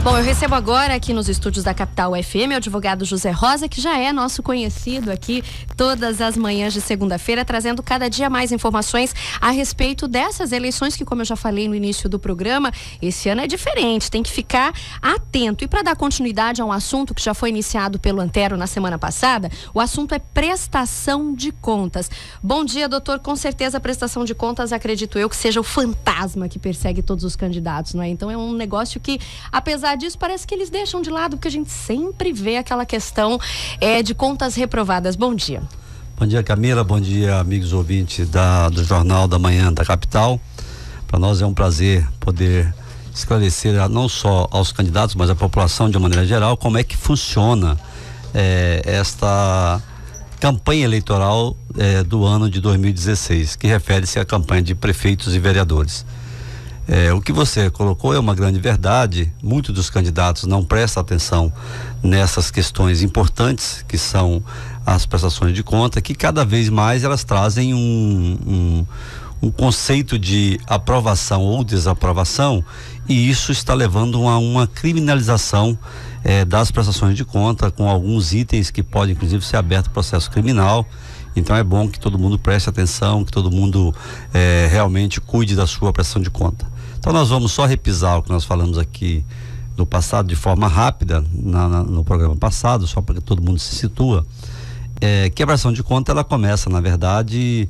Bom, eu recebo agora aqui nos estúdios da Capital FM o advogado José Rosa, que já é nosso conhecido aqui todas as manhãs de segunda-feira, trazendo cada dia mais informações a respeito dessas eleições que, como eu já falei no início do programa, esse ano é diferente, tem que ficar atento. E para dar continuidade a um assunto que já foi iniciado pelo Antero na semana passada, o assunto é prestação de contas. Bom dia, doutor. Com certeza a prestação de contas, acredito eu, que seja o fantasma que persegue todos os candidatos, não é? Então é um negócio que, apesar disso, parece que eles deixam de lado, porque a gente sempre vê aquela questão de contas reprovadas. Bom dia. Bom dia, Camila. Bom dia, amigos ouvintes do Jornal da Manhã da Capital. Para nós é um prazer poder esclarecer não só aos candidatos, mas à população de uma maneira geral, como é que funciona esta campanha eleitoral do ano de 2016, que refere-se à campanha de prefeitos e vereadores. O que você colocou é uma grande verdade. Muitos dos candidatos não prestam atenção nessas questões importantes, que são as prestações de conta, que cada vez mais elas trazem um conceito de aprovação ou desaprovação, e isso está levando a uma criminalização das prestações de conta, com alguns itens que pode inclusive ser aberto processo criminal. Então é bom que todo mundo preste atenção, que todo mundo realmente cuide da sua prestação de conta. Então nós vamos só repisar o que nós falamos aqui no passado de forma rápida, no programa passado, só para que todo mundo se situa. Que a prestação de conta ela começa, na verdade,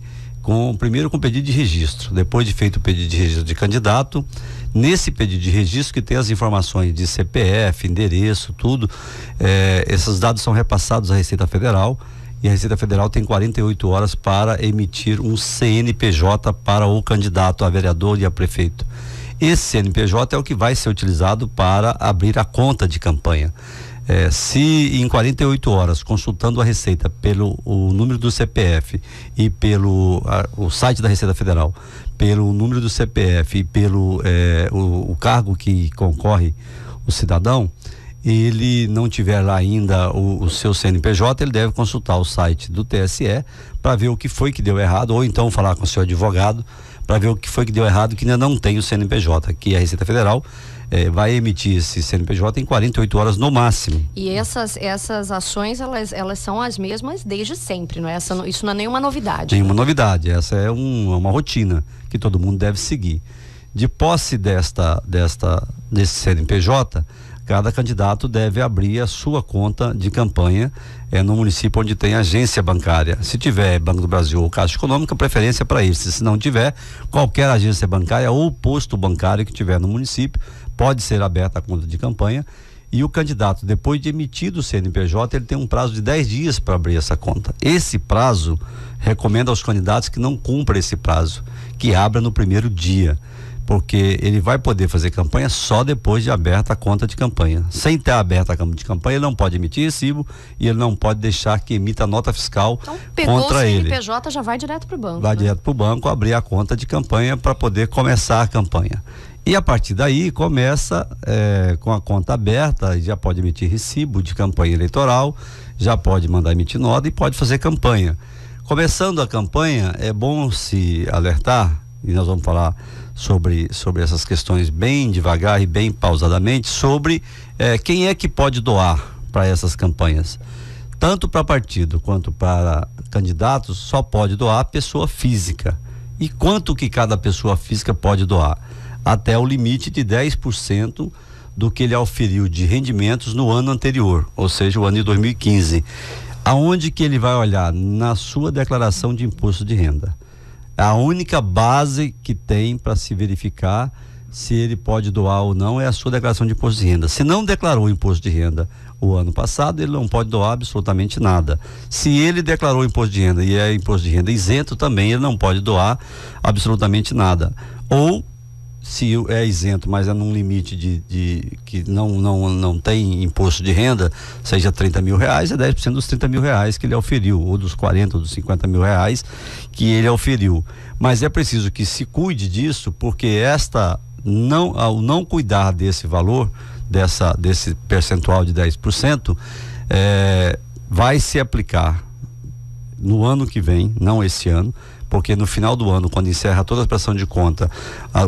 primeiro com o pedido de registro. Depois de feito o pedido de registro de candidato, nesse pedido de registro que tem as informações de CPF, endereço, tudo, esses dados são repassados à Receita Federal, e a Receita Federal tem 48 horas para emitir um CNPJ para o candidato a vereador e a prefeito. Esse CNPJ é o que vai ser utilizado para abrir a conta de campanha. Se em 48 horas, consultando a Receita pelo o número do CPF e pelo o site da Receita Federal, pelo número do CPF e pelo o cargo que concorre o cidadão, ele não tiver lá ainda o seu CNPJ, ele deve consultar o site do TSE para ver o que foi que deu errado, ou então falar com o seu advogado para ver o que foi que deu errado, que ainda não tem o CNPJ, que a Receita Federal vai emitir esse CNPJ em 48 horas no máximo. E essas ações, elas são as mesmas desde sempre, não é? Isso não é nenhuma novidade. Nenhuma novidade, essa é uma rotina que todo mundo deve seguir. De posse desse CNPJ, cada candidato deve abrir a sua conta de campanha no município onde tem agência bancária. Se tiver Banco do Brasil ou Caixa Econômica, preferência para isso. Se não tiver, qualquer agência bancária ou posto bancário que tiver no município, pode ser aberta a conta de campanha, e o candidato, depois de emitido o CNPJ, ele tem um prazo de 10 dias para abrir essa conta. Esse prazo, recomenda aos candidatos que não cumpram esse prazo, que abra no primeiro dia, porque ele vai poder fazer campanha só depois de aberta a conta de campanha. Sem ter aberta a conta de campanha, ele não pode emitir recibo e ele não pode deixar que emita nota fiscal contra ele. Então, pegou o CNPJ, já vai direto para o banco. Vai direto para o banco abrir a conta de campanha para poder começar a campanha. E a partir daí começa com a conta aberta, já pode emitir recibo de campanha eleitoral, já pode mandar emitir nota e pode fazer campanha. Começando a campanha, é bom se alertar, e nós vamos falar sobre essas questões bem devagar e bem pausadamente, sobre quem é que pode doar para essas campanhas. Tanto para partido quanto para candidatos, só pode doar pessoa física. E quanto que cada pessoa física pode doar? Até o limite de 10% do que ele auferiu de rendimentos no ano anterior, ou seja, o ano de 2015. Aonde que ele vai olhar? Na sua declaração de imposto de renda. A única base que tem para se verificar se ele pode doar ou não é a sua declaração de imposto de renda. Se não declarou o imposto de renda o ano passado, ele não pode doar absolutamente nada. Se ele declarou o imposto de renda e é imposto de renda isento também, ele não pode doar absolutamente nada. Ou se é isento, mas é num limite de que não tem imposto de renda, seja 30 mil reais, é 10% dos 30 mil reais que ele auferiu, ou dos 40 ou dos 50 mil reais que ele auferiu. Mas é preciso que se cuide disso, porque ao não cuidar desse valor, desse percentual de 10%, vai se aplicar no ano que vem, não esse ano, porque no final do ano, quando encerra toda a prestação de conta,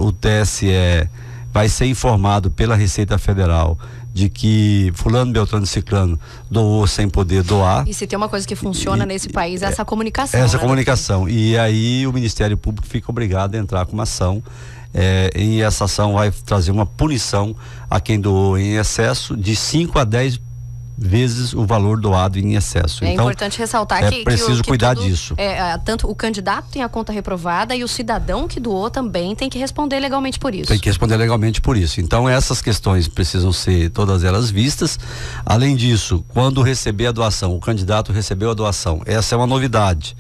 o TSE vai ser informado pela Receita Federal de que fulano, beltrano, ciclano doou sem poder doar. E se tem uma coisa que funciona nesse país é essa comunicação. Essa comunicação. E aí o Ministério Público fica obrigado a entrar com uma ação. E essa ação vai trazer uma punição a quem doou em excesso de 5 a 10 vezes o valor doado em excesso. É então, importante ressaltar que preciso cuidar disso. Tanto o candidato tem a conta reprovada e o cidadão que doou também tem que responder legalmente por isso. Tem que responder legalmente por isso. Então essas questões precisam ser todas elas vistas. Além disso, quando receber a doação, o candidato recebeu a doação, essa é uma novidade.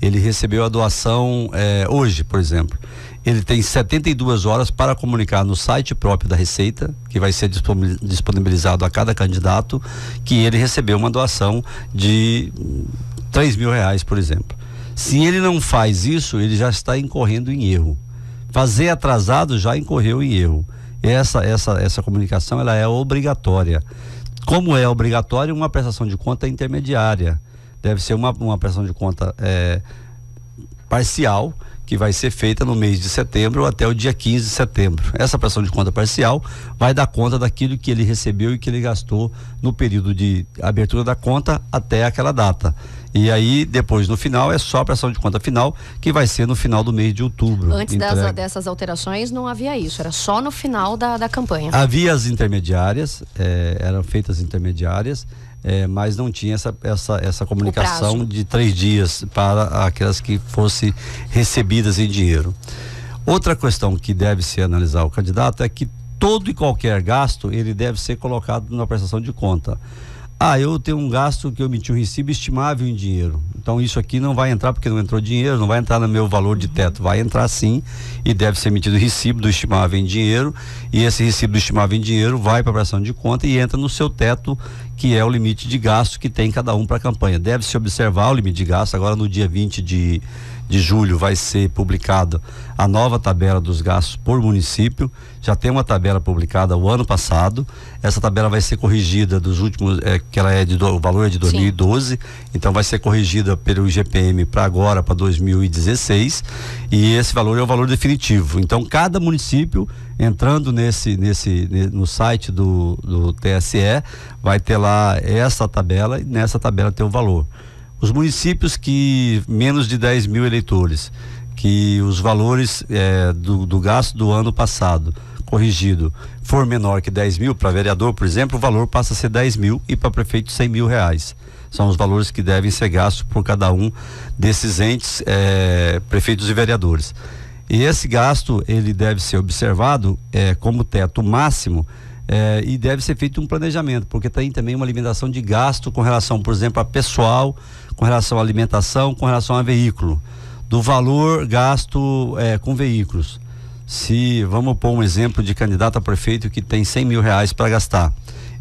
Ele recebeu a doação hoje, por exemplo. Ele tem 72 horas para comunicar no site próprio da Receita, que vai ser disponibilizado a cada candidato, que ele recebeu uma doação de R$3.000, por exemplo. Se ele não faz isso, ele já está incorrendo em erro. Fazer atrasado já incorreu em erro. Essa comunicação, ela é obrigatória. Como é obrigatória, uma prestação de conta intermediária. Deve ser uma prestação de conta parcial, que vai ser feita no mês de setembro até o dia 15 de setembro. Essa prestação de conta parcial vai dar conta daquilo que ele recebeu e que ele gastou no período de abertura da conta até aquela data. E aí, depois, no final, é só a prestação de conta final, que vai ser no final do mês de outubro. Antes dessas alterações, não havia isso, era só no final da campanha. Havia as intermediárias, eram feitas intermediárias, mas não tinha essa comunicação de 3 dias para aquelas que fossem recebidas em dinheiro. Outra questão que deve se analisar o candidato é que todo e qualquer gasto ele deve ser colocado na prestação de conta. Eu tenho um gasto que eu emiti um recibo estimável em dinheiro, então isso aqui não vai entrar porque não entrou dinheiro, não vai entrar no meu valor de teto, vai entrar sim, e deve ser emitido o recibo do estimável em dinheiro, e esse recibo do estimável em dinheiro vai para a prestação de conta e entra no seu teto, que é o limite de gasto que tem cada um para a campanha. Deve-se observar o limite de gasto. Agora no dia 20 de julho vai ser publicada a nova tabela dos gastos por município. Já tem uma tabela publicada o ano passado. Essa tabela vai ser corrigida dos últimos, que ela o valor é de 2012, sim. Então vai ser corrigida pelo IGPM para agora, para 2016, e esse valor é o valor definitivo. Então cada município, entrando no site do TSE, vai ter lá essa tabela, e nessa tabela tem o valor. Os municípios que menos de 10 mil eleitores, que os valores do gasto do ano passado corrigido for menor que 10 mil, para vereador, por exemplo, o valor passa a ser 10 mil, e para prefeito R$100.000. São os valores que devem ser gastos por cada um desses entes, prefeitos e vereadores. E esse gasto, ele deve ser observado como teto máximo, e deve ser feito um planejamento, porque tem também uma limitação de gasto com relação, por exemplo, a pessoal, com relação à alimentação, com relação a veículo, do valor gasto com veículos. Se vamos pôr um exemplo de candidato a prefeito que tem R$100.000 para gastar,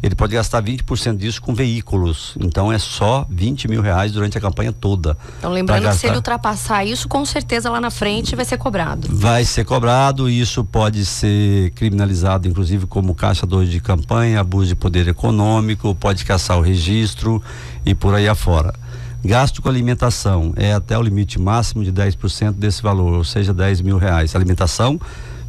ele pode gastar 20% disso com veículos, então é só R$20.000 durante a campanha toda. Então lembrando que se ele ultrapassar isso, com certeza lá na frente vai ser cobrado. Vai ser cobrado, e isso pode ser criminalizado, inclusive como caçador de campanha, abuso de poder econômico, pode caçar o registro e por aí afora. Gasto com alimentação é até o limite máximo de 10% desse valor, ou seja, R$10.000. Alimentação,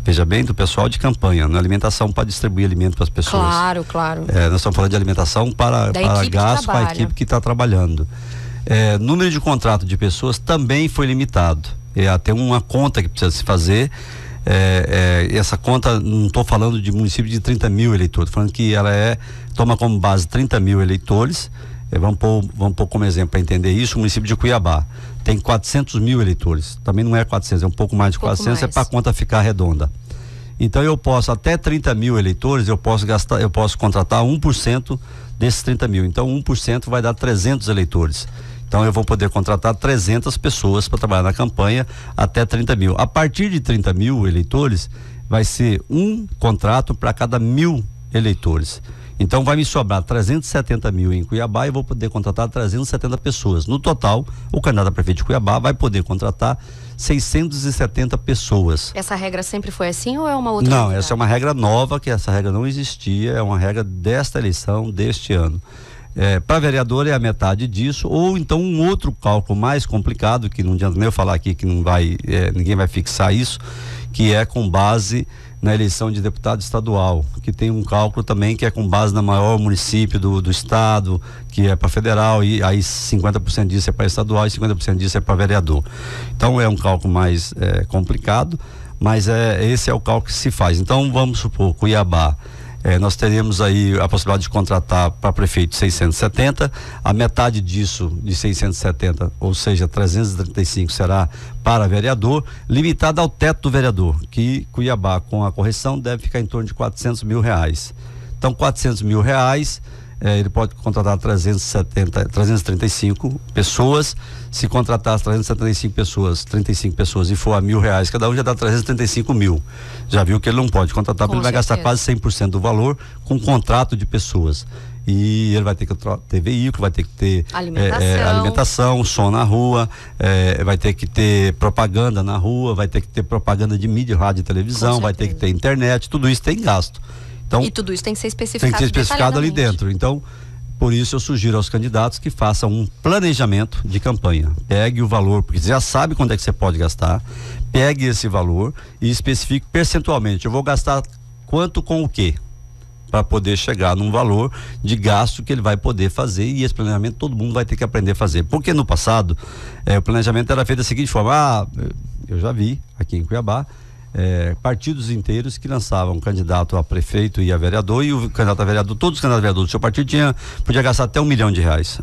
veja bem, do pessoal de campanha, na alimentação para distribuir alimento para as pessoas. Claro. Nós estamos falando de alimentação para gasto com a equipe que está trabalhando. Número de contrato de pessoas também foi limitado. Tem uma conta que precisa se fazer. Essa conta, não estou falando de município de 30 mil eleitores, estou falando que ela toma como base 30 mil eleitores. Vamos pôr como exemplo para entender isso, o município de Cuiabá tem 400 mil eleitores, também não é 400, é um pouco mais de 400, é para a conta ficar redonda. Então eu posso, até 30 mil eleitores, eu posso contratar 1% desses 30 mil, então 1% vai dar 300 eleitores. Então eu vou poder contratar 300 pessoas para trabalhar na campanha até 30 mil. A partir de 30 mil eleitores, vai ser um contrato para cada 1.000 eleitores. Então vai me sobrar 370 mil em Cuiabá e vou poder contratar 370 pessoas. No total, o candidato a prefeito de Cuiabá vai poder contratar 670 pessoas. Essa regra sempre foi assim ou é uma outra? Não, novidade? Essa é uma regra nova, que essa regra não existia, é uma regra desta eleição, deste ano. Para vereador é a metade disso, ou então um outro cálculo mais complicado, que não adianta nem eu falar aqui que ninguém vai fixar isso, que é com base na eleição de deputado estadual, que tem um cálculo também que é com base na maior município do estado, que é para federal, e aí 50% disso é para estadual e 50% disso é para vereador. Então é um cálculo mais complicado, mas esse é o cálculo que se faz. Então vamos supor, Cuiabá, nós teremos aí a possibilidade de contratar para prefeito 670, a metade disso, de 670, ou seja, 335 será para vereador, limitada ao teto do vereador, que Cuiabá, com a correção, deve ficar em torno de R$400 mil. Então, R$400 mil, ele pode contratar 335 pessoas. Se contratar as 35 pessoas e for a R$1.000 cada um, já dá 335 mil. Já viu que ele não pode contratar, porque ele vai gastar quase 100% do valor com contrato de pessoas. E ele vai ter que ter veículo, vai ter que ter alimentação, som na rua, vai ter que ter propaganda na rua, vai ter que ter propaganda de mídia, rádio e televisão, vai ter que ter internet, tudo isso tem gasto. Então, e tudo isso tem que ser especificado ali dentro. Então, por isso eu sugiro aos candidatos que façam um planejamento de campanha. Pegue o valor, porque você já sabe quanto é que você pode gastar, pegue esse valor e especifique percentualmente. Eu vou gastar quanto com o quê? Para poder chegar num valor de gasto que ele vai poder fazer, e esse planejamento todo mundo vai ter que aprender a fazer. Porque no passado, o planejamento era feito da seguinte forma: eu já vi aqui em Cuiabá, partidos inteiros que lançavam candidato a prefeito e a vereador, e o candidato a vereador, todos os candidatos a vereador do seu partido podia gastar até R$1 milhão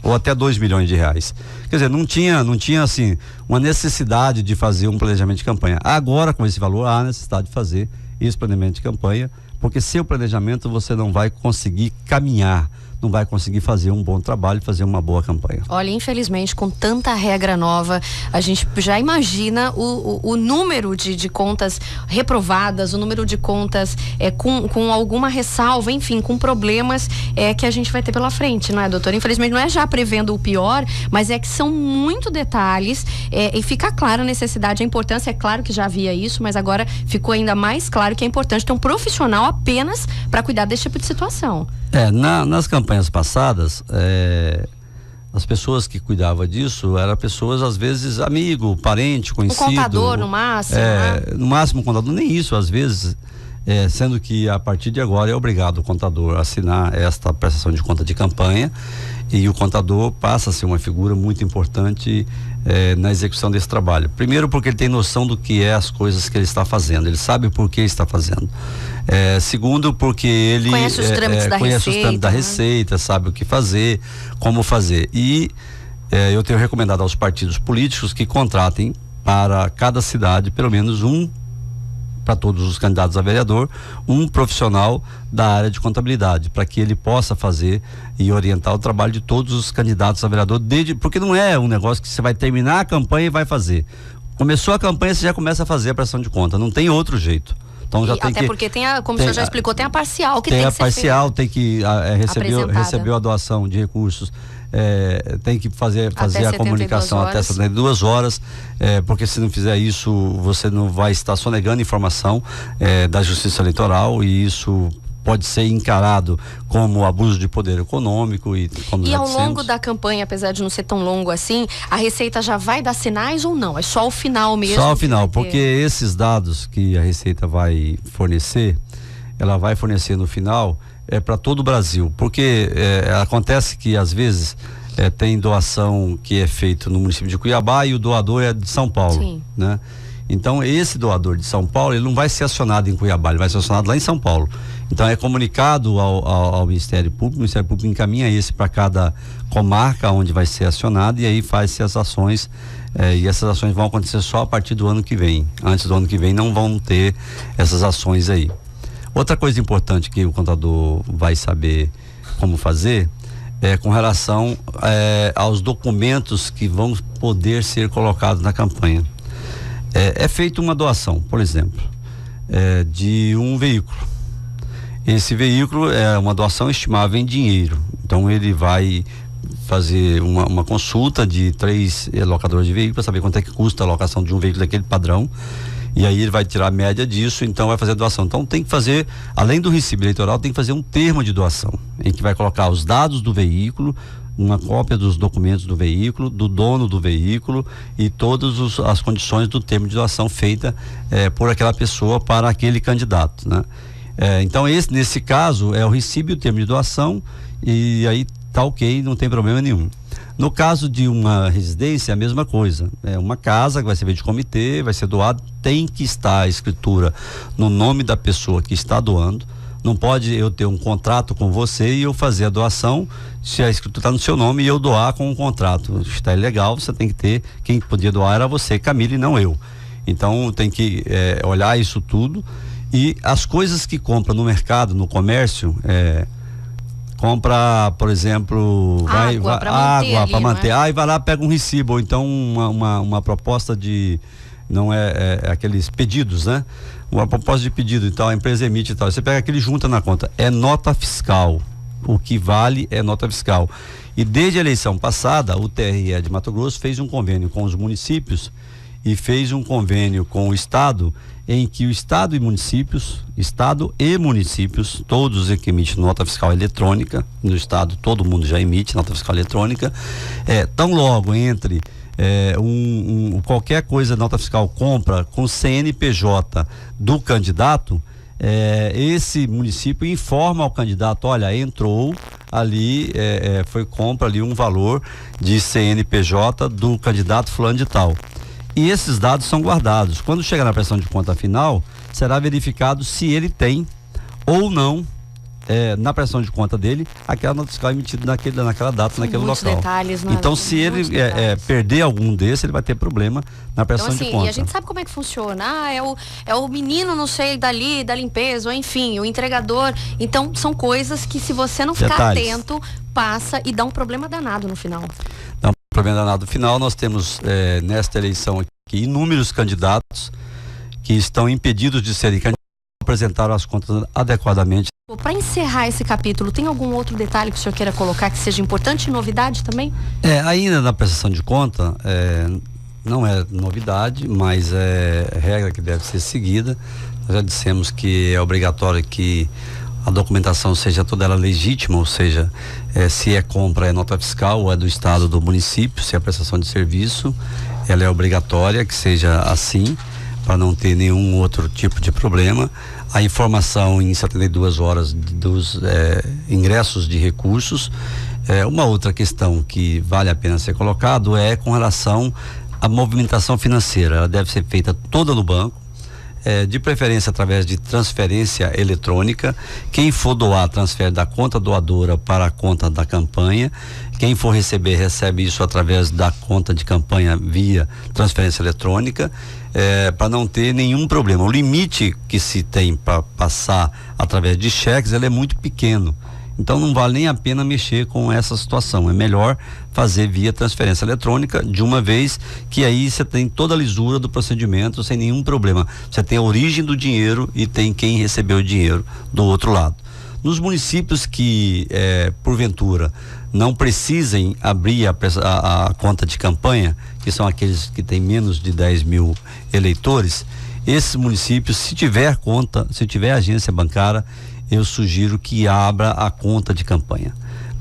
ou até R$2 milhões. Quer dizer, não tinha assim uma necessidade de fazer um planejamento de campanha. Agora, com esse valor, há necessidade de fazer esse planejamento de campanha, porque sem o planejamento você não vai conseguir caminhar, não vai conseguir fazer um bom trabalho, fazer uma boa campanha. Olha, infelizmente, com tanta regra nova, a gente já imagina o número de contas reprovadas, o número de contas com alguma ressalva, enfim, com problemas que a gente vai ter pela frente, não é, doutor? Infelizmente, não é já prevendo o pior, mas é que são muito detalhes, e fica clara a necessidade, a importância. É claro que já havia isso, mas agora ficou ainda mais claro que é importante ter um profissional apenas para cuidar desse tipo de situação. Nas campanhas passadas, as pessoas que cuidavam disso eram pessoas, às vezes, amigo, parente, conhecido. Um contador, no máximo. No máximo, um contador, nem isso, às vezes, sendo que a partir de agora é obrigado o contador a assinar esta prestação de conta de campanha, e o contador passa a ser uma figura muito importante na execução desse trabalho. Primeiro, porque ele tem noção do que é as coisas que ele está fazendo, ele sabe por que está fazendo. Segundo, porque ele conhece os trâmites da receita, sabe o que fazer, como fazer. E eu tenho recomendado aos partidos políticos que contratem para cada cidade pelo menos para todos os candidatos a vereador, um profissional da área de contabilidade, para que ele possa fazer e orientar o trabalho de todos os candidatos a vereador, porque não é um negócio que você vai terminar a campanha e vai fazer. Começou a campanha, você já começa a fazer a prestação de conta, não tem outro jeito. Então já tem porque como o senhor já explicou, tem a parcial que tem que ser parcial, tem que recebeu a doação de recursos, tem que fazer a comunicação até 72 horas, porque se não fizer isso, você não vai estar sonegando informação da Justiça Eleitoral, e isso pode ser encarado como abuso de poder econômico. E ao longo da campanha, apesar de não ser tão longo assim, a Receita já vai dar sinais ou não? É só o final mesmo? Só o final, porque esses dados que a Receita vai fornecer, ela vai fornecer no final para todo o Brasil, porque acontece que às vezes tem doação que é feito no município de Cuiabá e o doador é de São Paulo. Sim. Né? Então esse doador de São Paulo, ele não vai ser acionado em Cuiabá, ele vai ser acionado lá em São Paulo. Então é comunicado ao Ministério Público, o Ministério Público encaminha esse para cada comarca onde vai ser acionado, e aí faz-se as ações, e essas ações vão acontecer só a partir do ano que vem. Antes do ano que vem não vão ter essas ações aí. Outra coisa importante que o contador vai saber como fazer com relação aos documentos que vão poder ser colocados na campanha. É feita uma doação, por exemplo, de um veículo. Esse veículo é uma doação estimável em dinheiro. Então ele vai fazer uma consulta de 3 locadores de veículos para saber quanto é que custa a locação de um veículo daquele padrão. E aí ele vai tirar a média disso, então vai fazer a doação. Então tem que fazer, além do recibo eleitoral, tem que fazer um termo de doação, em que vai colocar os dados do veículo, uma cópia dos documentos do veículo, do dono do veículo e todas as condições do termo de doação feita por aquela pessoa para aquele candidato, né? Então nesse caso é o recibo e o termo de doação, e aí tá ok, não tem problema nenhum. No caso de uma residência, é a mesma coisa. É uma casa que vai ser feita de comitê, vai ser doado, tem que estar a escritura no nome da pessoa que está doando. Não pode eu ter um contrato com você e eu fazer a doação, se a escritura está no seu nome, e eu doar com um contrato. Está ilegal, você tem que ter, quem podia doar era você, Camila, e não eu. Então tem que olhar isso tudo. E as coisas que compra no mercado, no comércio, compra, por exemplo, água para manter. Né? Aí vai lá, pega um recibo, ou então uma proposta de, não é aqueles pedidos, né? Uma proposta de pedido, então a empresa emite e tal. Você pega aquele e junta na conta. É nota fiscal. O que vale é nota fiscal. E desde a eleição passada, o TRE de Mato Grosso fez um convênio com os municípios e fez um convênio com o Estado, em que o Estado e municípios, todos que emitem nota fiscal eletrônica, no Estado todo mundo já emite nota fiscal eletrônica, tão logo entre qualquer coisa, nota fiscal compra com CNPJ do candidato, esse município informa ao candidato, olha, entrou ali, foi compra ali um valor de CNPJ do candidato fulano de tal. E esses dados são guardados. Quando chega na prestação de conta final, será verificado se ele tem ou não, na prestação de conta dele, aquela nota fiscal emitida naquela data, naquele local. Detalhes, né? Então, se ele perder algum desses, ele vai ter problema na prestação de conta. E a gente sabe como é que funciona. É o menino, não sei, dali, da limpeza, ou enfim, o entregador. Então, são coisas que, se você não ficar atento, passa e dá um problema danado no final. Dá um problema danado no final. Nós temos, nesta eleição aqui, inúmeros candidatos que estão impedidos de serem candidatos, apresentaram as contas adequadamente. Para encerrar esse capítulo, tem algum outro detalhe que o senhor queira colocar que seja importante e novidade também? Ainda na prestação de conta, não é novidade, mas é regra que deve ser seguida. Nós já dissemos que é obrigatório que a documentação seja toda ela legítima, ou seja, se é compra é nota fiscal ou é do estado ou do município, se é prestação de serviço, ela é obrigatória que seja assim, para não ter nenhum outro tipo de problema. A informação em 72 horas dos ingressos de recursos. Uma outra questão que vale a pena ser colocado é com relação à movimentação financeira. Ela deve ser feita toda no banco, de preferência através de transferência eletrônica. Quem for doar, transfere da conta doadora para a conta da campanha. Quem for receber, recebe isso através da conta de campanha via transferência eletrônica, para não ter nenhum problema. O limite que se tem para passar através de cheques, ele é muito pequeno. Então não vale nem a pena mexer com essa situação. É melhor fazer via transferência eletrônica de uma vez, que aí você tem toda a lisura do procedimento sem nenhum problema. Você tem a origem do dinheiro e tem quem recebeu o dinheiro do outro lado. Nos municípios que porventura não precisem abrir a conta de campanha, que são aqueles que têm menos de 10 mil eleitores, esses municípios, se tiver conta, se tiver agência bancária, eu sugiro que abra a conta de campanha,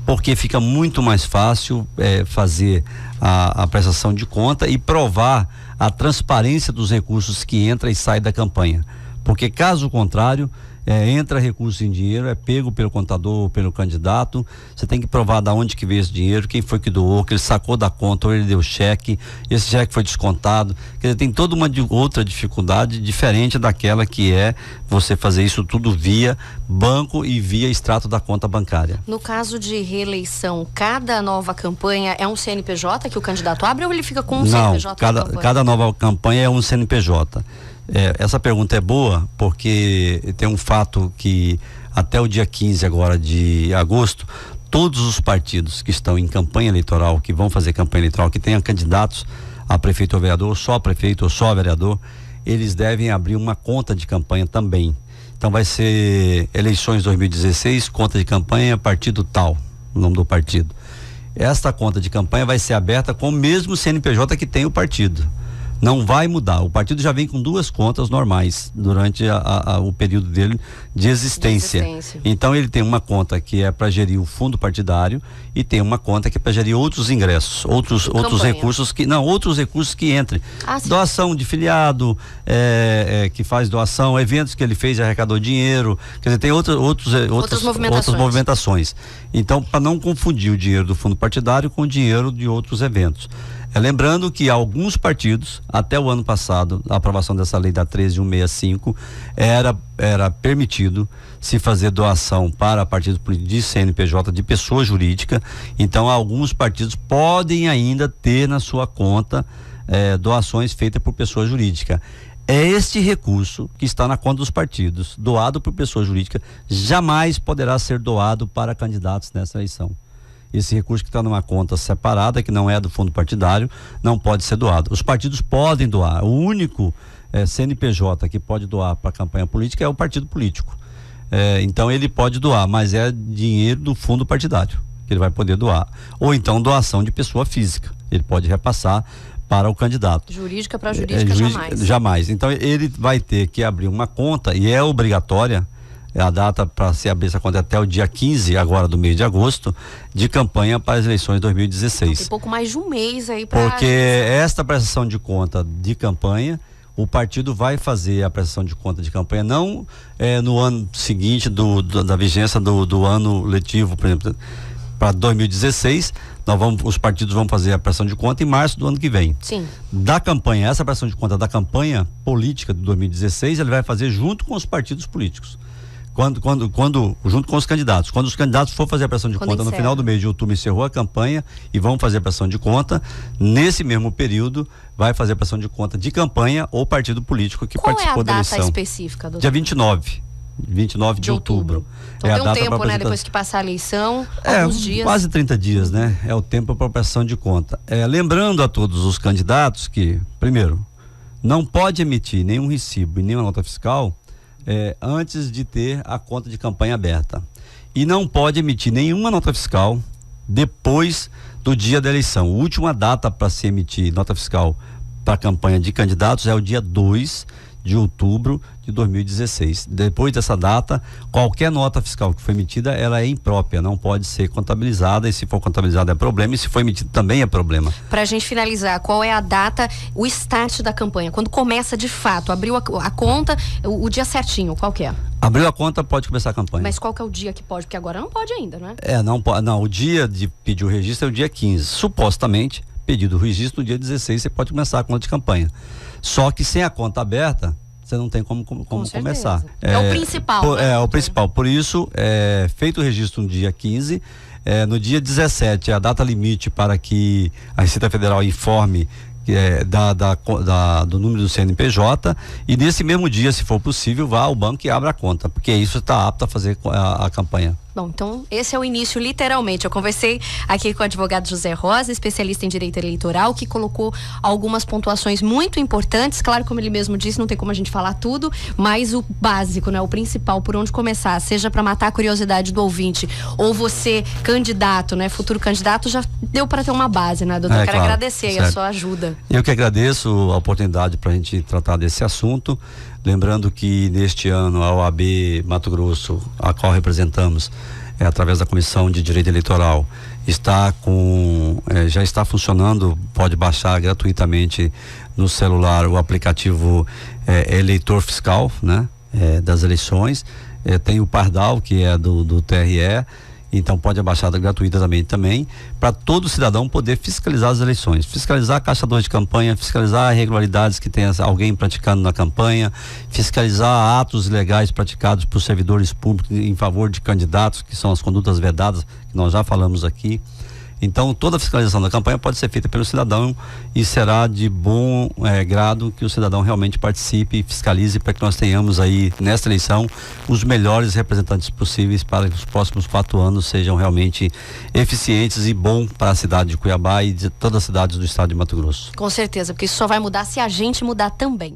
porque fica muito mais fácil fazer a prestação de conta e provar a transparência dos recursos que entra e sai da campanha, porque caso contrário, entra recurso em dinheiro, é pego pelo contador ou pelo candidato, você tem que provar da onde que veio esse dinheiro, quem foi que doou, que ele sacou da conta ou ele deu cheque, esse cheque foi descontado. Quer dizer, tem toda uma outra dificuldade diferente daquela que é você fazer isso tudo via banco e via extrato da conta bancária. No caso de reeleição, cada nova campanha é um CNPJ que o candidato abre, ou ele fica com um CNPJ? Não, cada nova campanha é um CNPJ. Essa pergunta é boa porque tem um fato que até o dia 15 agora de agosto, todos os partidos que estão em campanha eleitoral, que vão fazer campanha eleitoral, que tenham candidatos a prefeito ou vereador, só prefeito ou só vereador, eles devem abrir uma conta de campanha também. Então vai ser eleições 2016, conta de campanha, partido tal, o nome do partido. Esta conta de campanha vai ser aberta com o mesmo CNPJ que tem o partido. Não vai mudar. O partido já vem com 2 contas normais durante o período dele de existência. Então ele tem uma conta que é para gerir o fundo partidário e tem uma conta que é para gerir outros ingressos, outros recursos que entrem. Doação de filiado, que faz doação, eventos que ele fez e arrecadou dinheiro, quer dizer, tem outras movimentações. Então, para não confundir o dinheiro do fundo partidário com o dinheiro de outros eventos. Lembrando que alguns partidos, até o ano passado, a aprovação dessa lei da 13165, era permitido se fazer doação para partidos de CNPJ de pessoa jurídica. Então, alguns partidos podem ainda ter na sua conta doações feitas por pessoa jurídica. É este recurso que está na conta dos partidos, doado por pessoa jurídica, jamais poderá ser doado para candidatos nessa eleição. Esse recurso que está numa conta separada, que não é do fundo partidário, não pode ser doado. Os partidos podem doar. O único CNPJ que pode doar para a campanha política é o partido político. Então ele pode doar, mas é dinheiro do fundo partidário que ele vai poder doar. Ou então doação de pessoa física. Ele pode repassar para o candidato. Jurídica para jurídica jamais. Jamais. Então ele vai ter que abrir uma conta, e é obrigatória. A data para se abrir essa conta até o dia 15, agora do mês de agosto, de campanha para as eleições de 2016. Tem pouco mais de um mês aí para... Porque esta prestação de conta de campanha, o partido vai fazer a prestação de conta de campanha não no ano seguinte da vigência do ano letivo, por exemplo, para 2016, os partidos vão fazer a prestação de conta em março do ano que vem. Sim. Da campanha, essa prestação de conta da campanha política de 2016, ele vai fazer junto com os partidos políticos. Junto com os candidatos. Quando os candidatos for fazer a prestação de conta no final do mês de outubro, encerrou a campanha e vão fazer a prestação de conta, nesse mesmo período vai fazer a prestação de conta de campanha ou partido político que participou da eleição. Qual é a data específica, doutor? Dia 29 de outubro. Então tem um tempo, né? Depois que passar a eleição, alguns dias. Quase 30 dias, né? É o tempo para a prestação de conta. Lembrando a todos os candidatos que, primeiro, não pode emitir nenhum recibo e nenhuma nota fiscal antes de ter a conta de campanha aberta. E não pode emitir nenhuma nota fiscal depois do dia da eleição. A última data para se emitir nota fiscal para a campanha de candidatos é o dia 2 de outubro de 2016. Depois dessa data, qualquer nota fiscal que foi emitida, ela é imprópria, não pode ser contabilizada, e se for contabilizada é problema, e se for emitido também é problema. Pra gente finalizar, qual é a data, o start da campanha? Quando começa de fato, abriu a conta, o dia certinho, qual que é? Abriu a conta, pode começar a campanha. Mas qual que é o dia que pode? Porque agora não pode ainda, né? Não, o dia de pedir o registro é o dia 15. Supostamente, pedido o registro no dia 16, você pode começar a conta de campanha. Só que sem a conta aberta, você não tem como começar. É o principal. O principal. Por isso, feito o registro no dia 15, no dia 17 é a data limite para que a Receita Federal informe do número do CNPJ, e nesse mesmo dia, se for possível, vá ao banco e abra a conta, porque isso está apto a fazer a campanha. Bom, então esse é o início, literalmente. Eu conversei aqui com o advogado José Rosa, especialista em direito eleitoral, que colocou algumas pontuações muito importantes. Claro, como ele mesmo disse, não tem como a gente falar tudo, mas o básico, né, o principal, por onde começar, seja para matar a curiosidade do ouvinte, ou você, candidato, né, futuro candidato, já deu para ter uma base, né, doutor? Quero agradecer aí a sua ajuda. Eu que agradeço a oportunidade para a gente tratar desse assunto. Lembrando que neste ano a OAB Mato Grosso, a qual representamos, através da Comissão de Direito Eleitoral, já está funcionando, pode baixar gratuitamente no celular o aplicativo Eleitor Fiscal, né? Das eleições. Tem o Pardal, que é do TRE. Então pode abaixar gratuitamente também, para todo cidadão poder fiscalizar as eleições, fiscalizar caçadores de campanha, fiscalizar irregularidades que tenha alguém praticando na campanha, fiscalizar atos ilegais praticados por servidores públicos em favor de candidatos, que são as condutas vedadas, que nós já falamos aqui. Então, toda a fiscalização da campanha pode ser feita pelo cidadão, e será de bom grado que o cidadão realmente participe e fiscalize, para que nós tenhamos aí, nesta eleição, os melhores representantes possíveis, para que os próximos 4 anos sejam realmente eficientes e bom para a cidade de Cuiabá e de todas as cidades do estado de Mato Grosso. Com certeza, porque isso só vai mudar se a gente mudar também.